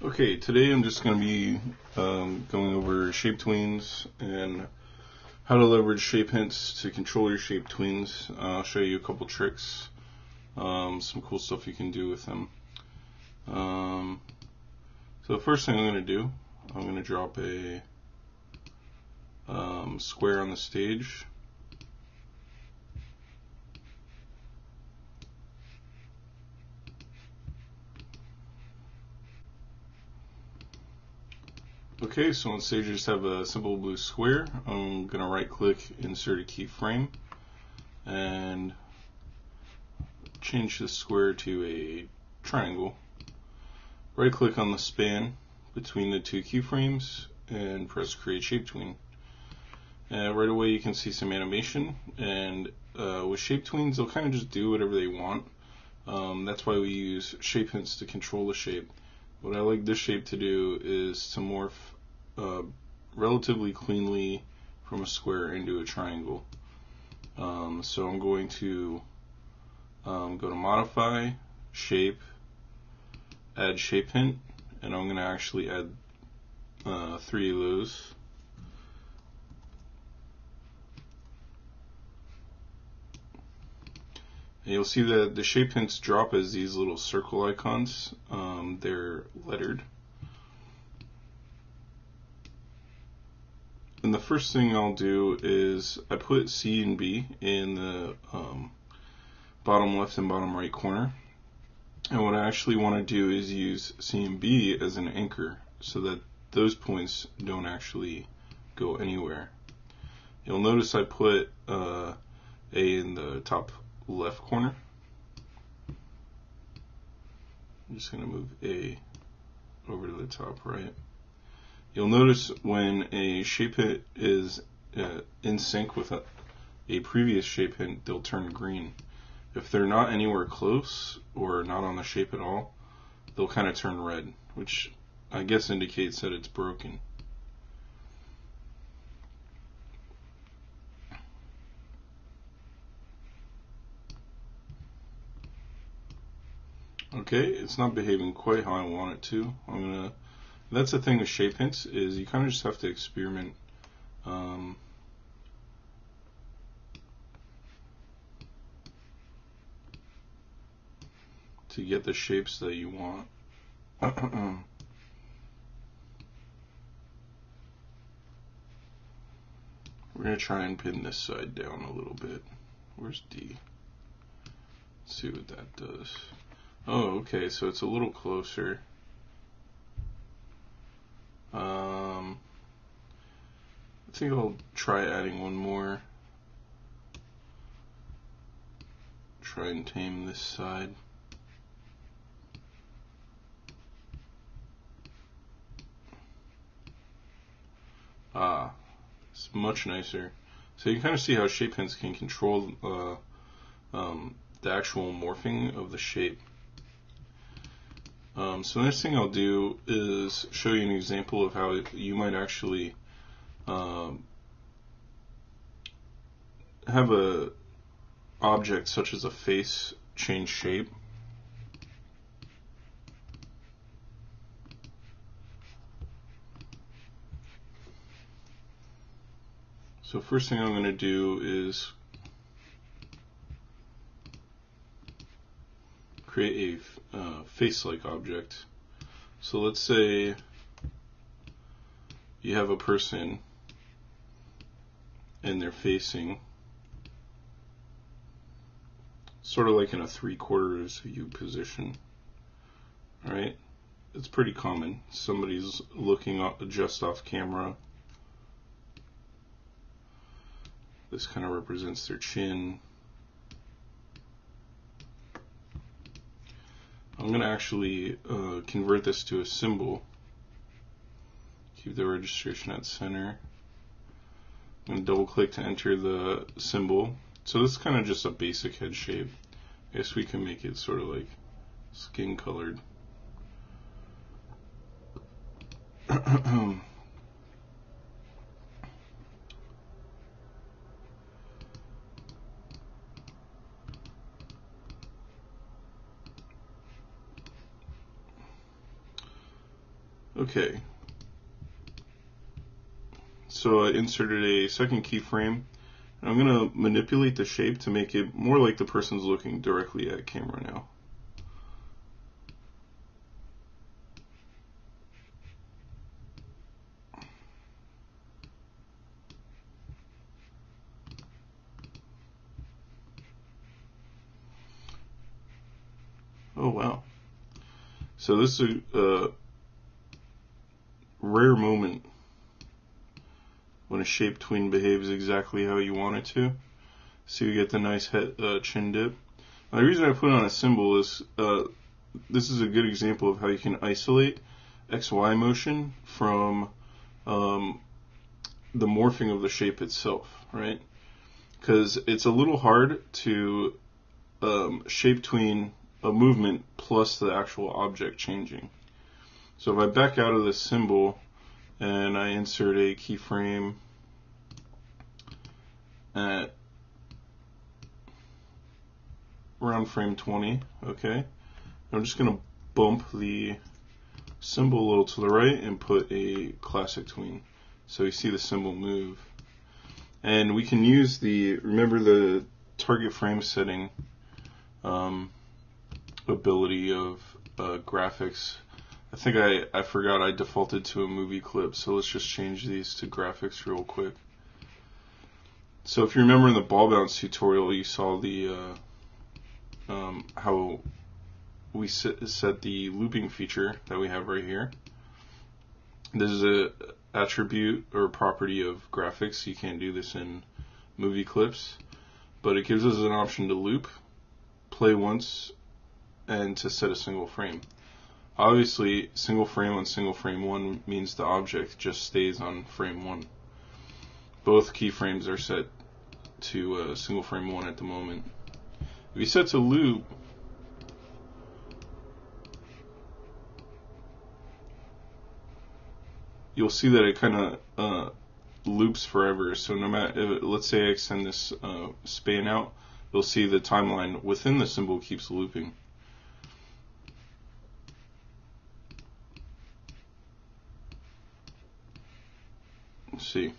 Okay, today I'm just going to be going over shape tweens and how to leverage shape hints to control your shape tweens. I'll show you a couple tricks, some cool stuff you can do with them. So the first thing I'm going to do, I'm going to drop a square on the stage. Okay, so on stage I just have a simple blue square. I'm going to right click, insert a keyframe, and change this square to a triangle. Right click on the span between the two keyframes and press create shape tween. Right away you can see some animation, and with shape tweens they'll kind of just do whatever they want. That's why we use shape hints to control the shape. What I like this shape to do is to morph relatively cleanly from a square into a triangle. So I'm going to go to modify, shape, add shape hint, and I'm going to actually add 3 of those. And you'll see that the shape hints drop as these little circle icons. They're lettered. And the first thing I'll do is I put C and B in the bottom left and bottom right corner. And what I actually want to do is use C and B as an anchor so that those points don't actually go anywhere. You'll notice I put A in the top left corner. I'm just going to move A over to the top right. You'll notice when a shape hint is in sync with a previous shape hint, they'll turn green. If they're not anywhere close or not on the shape at all, they'll kind of turn red, which I guess indicates that it's broken. Okay, it's not behaving quite how I want it to. That's the thing with shape hints, is you kind of just have to experiment. To get the shapes that you want. We're going to try and pin this side down a little bit. Where's D? Let's see what that does. Oh, okay, so it's a little closer. I think I'll try adding one more. Try and tame this side. It's much nicer. So you kind of see how shape hints can control the actual morphing of the shape. So the next thing I'll do is show you an example of how you might actually have a object such as a face change shape. So first thing I'm going to do is create a face-like object. So let's say you have a person and they're facing sort of like in a 3/4 view position. Alright, it's pretty common. Somebody's looking just off camera. This kind of represents their chin. I'm going to actually convert this to a symbol. Keep the registration at center. I'm going to double click to enter the symbol. So this is kind of just a basic head shape. I guess we can make it sort of like skin colored. Okay, so I inserted a second keyframe. I'm going to manipulate the shape to make it more like the person's looking directly at camera now. Oh wow. So this is a rare moment when a shape tween behaves exactly how you want it to. So you get the nice head, chin dip. Now, the reason I put on a symbol is this is a good example of how you can isolate XY motion from the morphing of the shape itself, right? Because it's a little hard to shape tween a movement plus the actual object changing. So if I back out of this symbol and I insert a keyframe at around frame 20, okay, I'm just going to bump the symbol a little to the right and put a classic tween. So you see the symbol move. And we can use remember the target frame setting ability of graphics. I think I forgot I defaulted to a movie clip, so let's just change these to graphics real quick. So if you remember in the ball bounce tutorial, you saw the how we set the looping feature that we have right here. This is a attribute or property of graphics. You can't do this in movie clips, but it gives us an option to loop, play once, and to set a single frame. Obviously, single frame on single frame 1 means the object just stays on frame 1. Both keyframes are set to single frame 1 at the moment. If you set to loop, you'll see that it kind of loops forever. So no matter, let's say I extend this span out, you'll see the timeline within the symbol keeps looping. Let's see.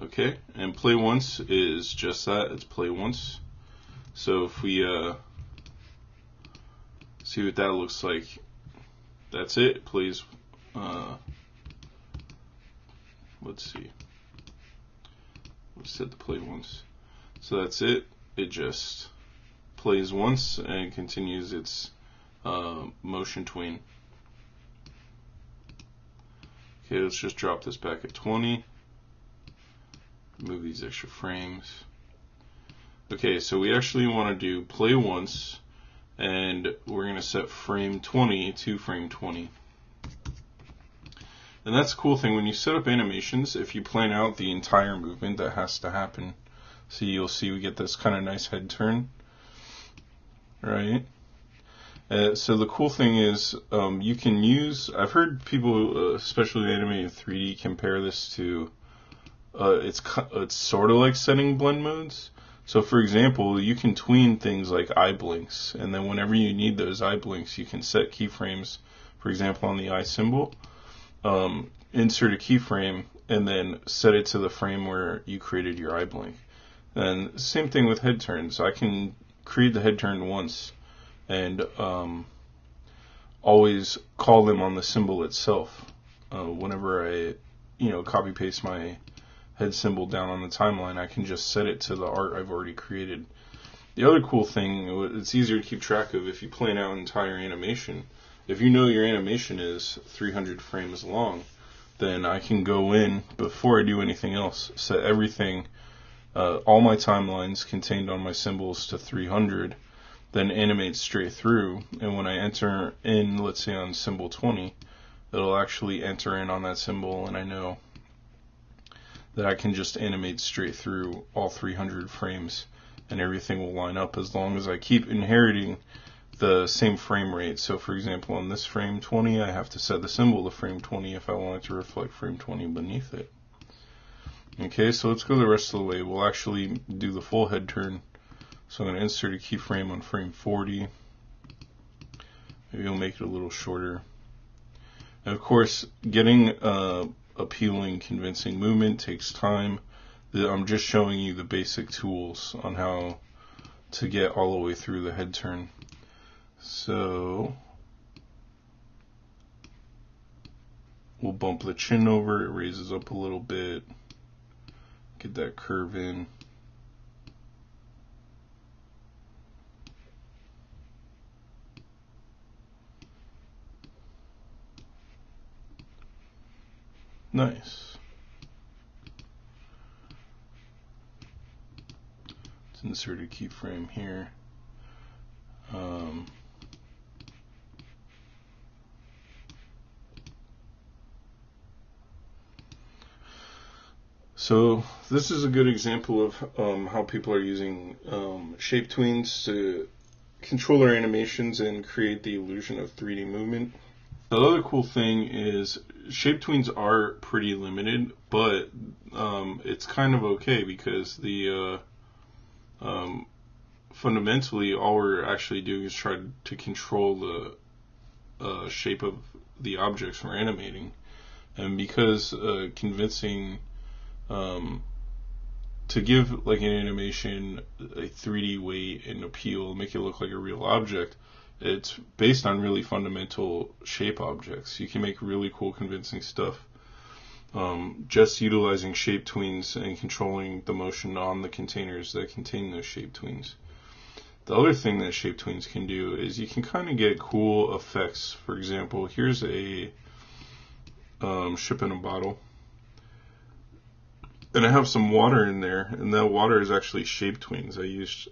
Okay, and play once is just that, it's play once. So if we see what that looks like, that's it. It plays, let's see. Let's set the play once. So that's it. It just plays once and continues its motion tween. Okay, let's just drop this back at 20. Move these extra frames. Okay, so we actually want to do play once, and we're going to set frame 20 to frame 20. And that's the cool thing, when you set up animations, if you plan out the entire movement that has to happen, so you'll see we get this kind of nice head turn, right? So the cool thing is you can use, I've heard people, especially animated 3D, compare this to, it's sort of like setting blend modes. So for example, you can tween things like eye blinks, and then whenever you need those eye blinks, you can set keyframes, for example on the eye symbol, insert a keyframe, and then set it to the frame where you created your eye blink. And same thing with head turns. I can create the head turn once, and always call them on the symbol itself. Whenever I, copy paste my head symbol down on the timeline, I can just set it to the art I've already created. The other cool thing, it's easier to keep track of if you plan out an entire animation. If you know your animation is 300 frames long, then I can go in, before I do anything else, set everything, all my timelines contained on my symbols to 300, then animate straight through, and when I enter in, let's say on symbol 20, it'll actually enter in on that symbol, and I know that I can just animate straight through all 300 frames, and everything will line up as long as I keep inheriting the same frame rate. So for example, on this frame 20, I have to set the symbol to frame 20 if I want it to reflect frame 20 beneath it. Okay, so let's go the rest of the way. We'll actually do the full head turn. So I'm going to insert a keyframe on frame 40. Maybe I'll make it a little shorter. And of course, getting appealing, convincing movement takes time. I'm just showing you the basic tools on how to get all the way through the head turn. So we'll bump the chin over, it raises up a little bit, get that curve in. Nice. Let's insert a keyframe here. So this is a good example of how people are using shape tweens to control their animations and create the illusion of 3D movement. The other cool thing is shape tweens are pretty limited, but it's kind of okay because the fundamentally all we're actually doing is try to control the shape of the objects we're animating, and because convincing to give like an animation a 3D weight and appeal, make it look like a real object, it's based on really fundamental shape objects. You can make really cool, convincing stuff just utilizing shape tweens and controlling the motion on the containers that contain those shape tweens. The other thing that shape tweens can do is you can kind of get cool effects. For example, here's a ship in a bottle. And I have some water in there, and that water is actually shape tweens. I used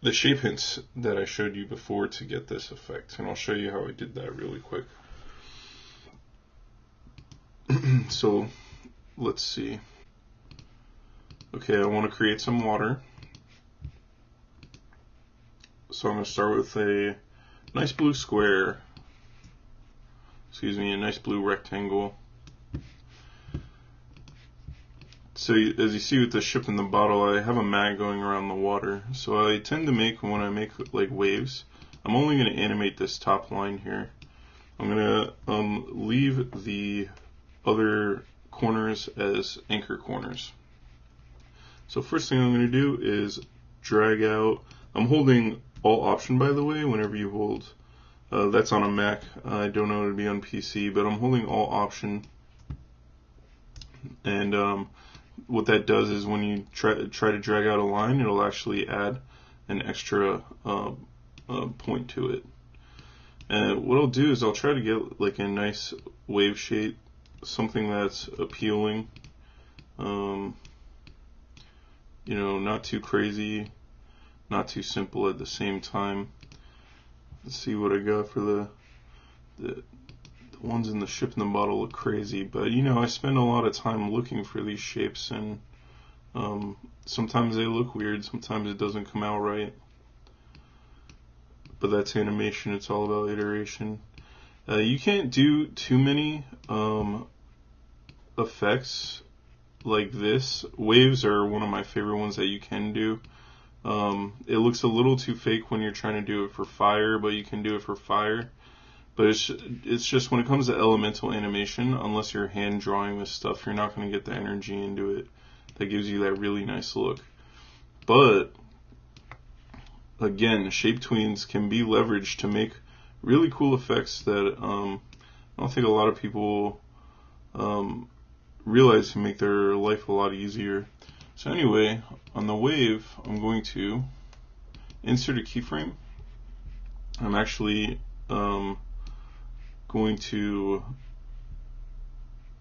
the shape hints that I showed you before to get this effect, and I'll show you how I did that really quick. So let's see. Okay, I want to create some water. So I'm going to start with a nice blue square, a nice blue rectangle. So as you see with the ship in the bottle, I have a mag going around the water. So I tend to make, when I make like waves, I'm only going to animate this top line here. I'm going to leave the other corners as anchor corners. So first thing I'm going to do is drag out, I'm holding Alt Option by the way, whenever you hold, that's on a Mac, I don't know how to be on PC, but I'm holding Alt Option, and what that does is when you try to drag out a line, it'll actually add an extra point to it. And what I'll do is I'll try to get like a nice wave shape, something that's appealing, not too crazy, not too simple at the same time. Let's see what I got for the ones in the ship in the bottle look crazy, but I spend a lot of time looking for these shapes, and sometimes they look weird, sometimes it doesn't come out right. But that's animation, it's all about iteration. You can't do too many effects like this. Waves are one of my favorite ones that you can do. It looks a little too fake when you're trying to do it for fire, but you can do it for fire. But it's just when it comes to elemental animation, unless you're hand drawing this stuff, you're not going to get the energy into it that gives you that really nice look. But again, shape tweens can be leveraged to make really cool effects that I don't think a lot of people realize can make their life a lot easier. So anyway, on the wave, I'm going to insert a keyframe. I'm actually going to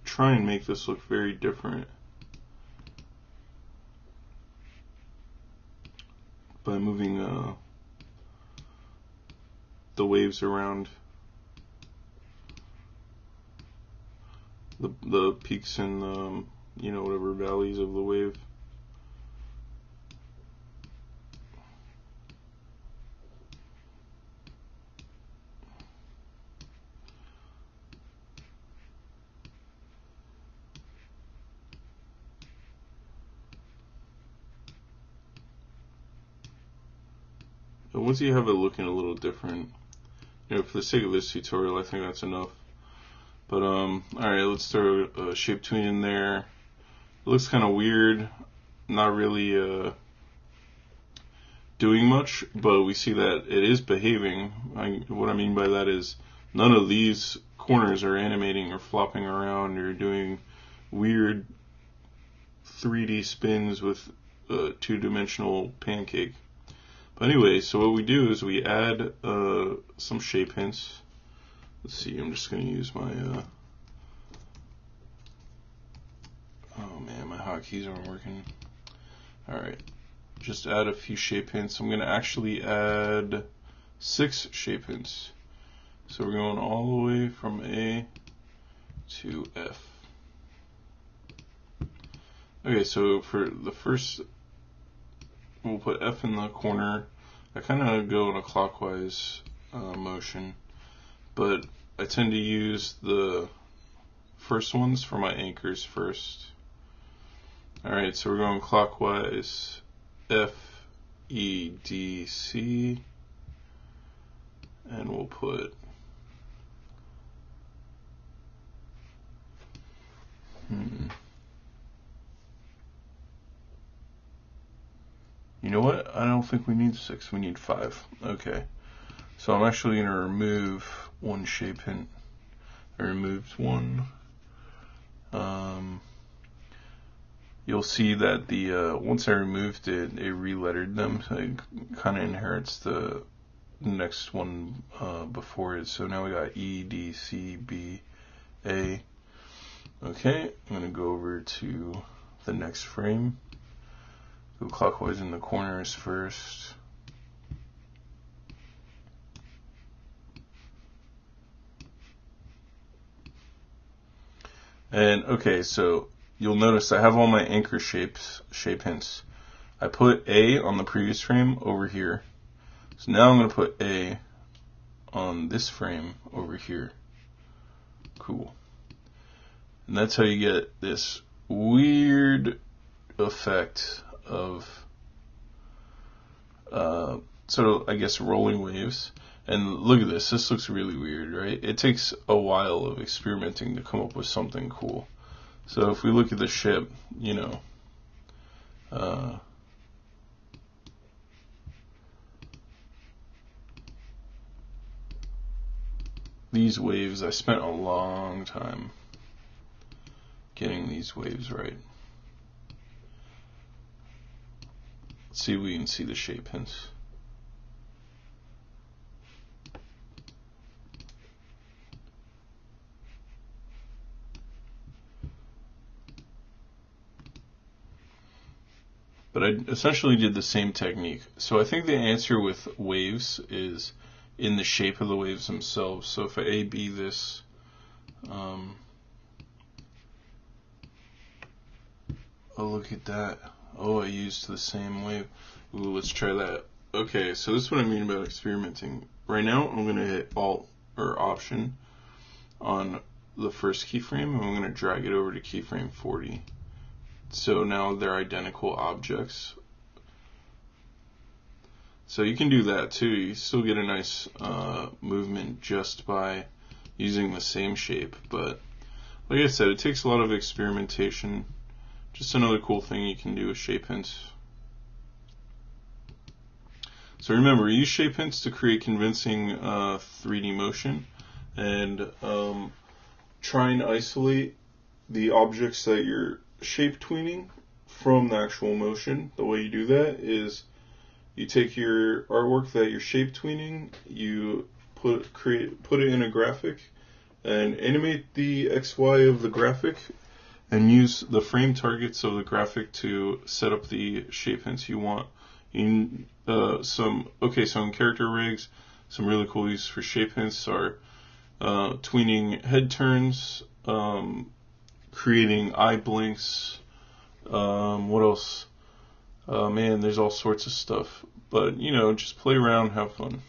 try and make this look very different by moving the waves around, the peaks and whatever valleys of the wave. And once you have it looking a little different, for the sake of this tutorial, I think that's enough. But alright, let's throw a shape tween in there. It looks kind of weird, not really doing much, but we see that it is behaving. What I mean by that is none of these corners are animating or flopping around or doing weird 3D spins with a two-dimensional pancake. But anyway, so what we do is we add some shape hints. Let's see, I'm just going to use my oh man, my hotkeys aren't working. Alright, just add a few shape hints. I'm going to actually add 6 shape hints. So we're going all the way from A to F. Okay, so for the first, we'll put F in the corner. I kind of go in a clockwise motion, but I tend to use the first ones for my anchors first. Alright, so we're going clockwise, F, E, D, C, and we'll put you know what? I don't think we need 6, we need 5. Okay. So I'm actually going to remove one shape hint. I removed one. You'll see that the once I removed it, it relettered them, so it kind of inherits the next one before it. So now we got E, D, C, B, A. Okay, I'm going to go over to the next frame. Go clockwise in the corners first. And okay, so you'll notice I have all my anchor shape hints. I put A on the previous frame over here. So now I'm going to put A on this frame over here. Cool. And that's how you get this weird effect of sort of, I guess, rolling waves. And look at this. This looks really weird, right? It takes a while of experimenting to come up with something cool. So if we look at the ship, you know, these waves, I spent a long time getting these waves right. Let's see if we can see the shape hints. But I essentially did the same technique. So I think the answer with waves is in the shape of the waves themselves. So if I A-B this, oh, look at that. Oh, I used the same wave. Ooh, let's try that. Okay, so this is what I mean about experimenting. Right now, I'm going to hit Alt or Option on the first keyframe, and I'm going to drag it over to keyframe 40. So now they're identical objects. So you can do that too. You still get a nice movement just by using the same shape. But like I said, it takes a lot of experimentation. Just another cool thing you can do with shape hints. So remember, use shape hints to create convincing 3D motion, and try and isolate the objects that you're shape tweening from the actual motion. The way you do that is you take your artwork that you're shape tweening, you put it in a graphic, and animate the XY of the graphic, and use the frame targets of the graphic to set up the shape hints you want. So in character rigs, some really cool uses for shape hints are tweening head turns, creating eye blinks, what else? Man, there's all sorts of stuff. But, you know, just play around, have fun.